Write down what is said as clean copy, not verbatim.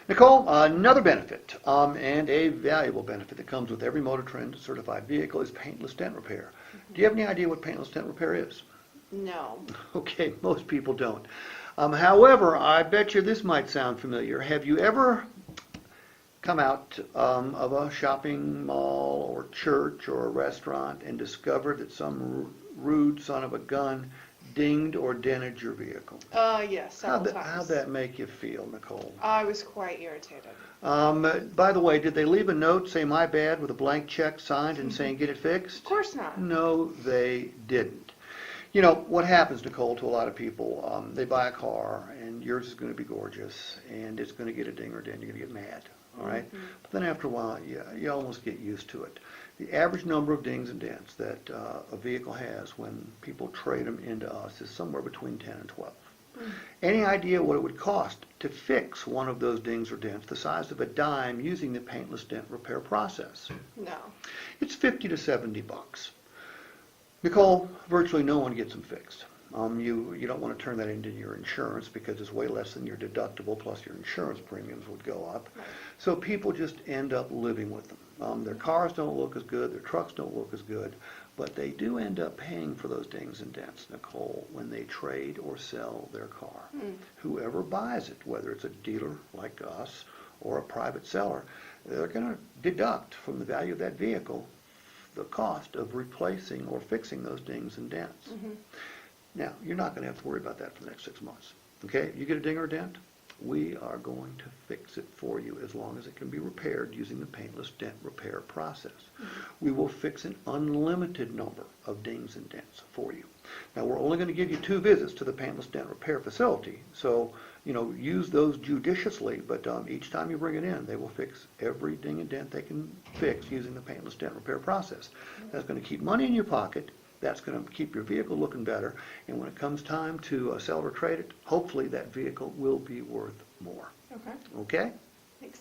Nicole, another benefit, and a valuable benefit that comes with every Motor Trend certified vehicle is paintless dent repair. Do you have any idea what paintless dent repair is? No. Okay, most people don't. However, I bet you this might sound familiar. Have you ever come out of a shopping mall or church or a restaurant and discovered that some rude son of a gun dinged or dented your vehicle? Yes, several times. How'd that make you feel, Nicole? I was quite irritated. By the way, did they leave a note, say my bad, with a blank check signed and saying get it fixed? Of course not. No, they didn't. You know, what happens, Nicole, to a lot of people, they buy a car and yours is going to be gorgeous and it's going to get a ding or dent, you're going to get mad, all right? But then after a while, you almost get used to it. The average number of dings and dents that a vehicle has when people trade them into us is somewhere between 10 and 12. Any idea what it would cost to fix one of those dings or dents the size of a dime using the paintless dent repair process? No. It's 50 to 70 bucks. Nicole, virtually no one gets them fixed. You don't want to turn that into your insurance because it's way less than your deductible, plus your insurance premiums would go up. Right. So people just end up living with them. Their cars don't look as good, their trucks don't look as good, but they do end up paying for those dings and dents, Nicole, when they trade or sell their car. Whoever buys it, whether it's a dealer like us or a private seller, they're going to deduct from the value of that vehicle the cost of replacing or fixing those dings and dents. Now, you're not going to have to worry about that for the next 6 months. Okay? You get a ding or a dent, we are going to fix it for you as long as it can be repaired using the paintless dent repair process. We will fix an unlimited number of dings and dents for you. Now, we're only going to give you 2 visits to the paintless dent repair facility, so use those judiciously, but each time you bring it in, they will fix every ding and dent they can fix using the paintless dent repair process. That's going to keep money in your pocket. That's going to keep your vehicle looking better. And when it comes time to sell or trade it, hopefully that vehicle will be worth more. Okay. Okay? Thanks.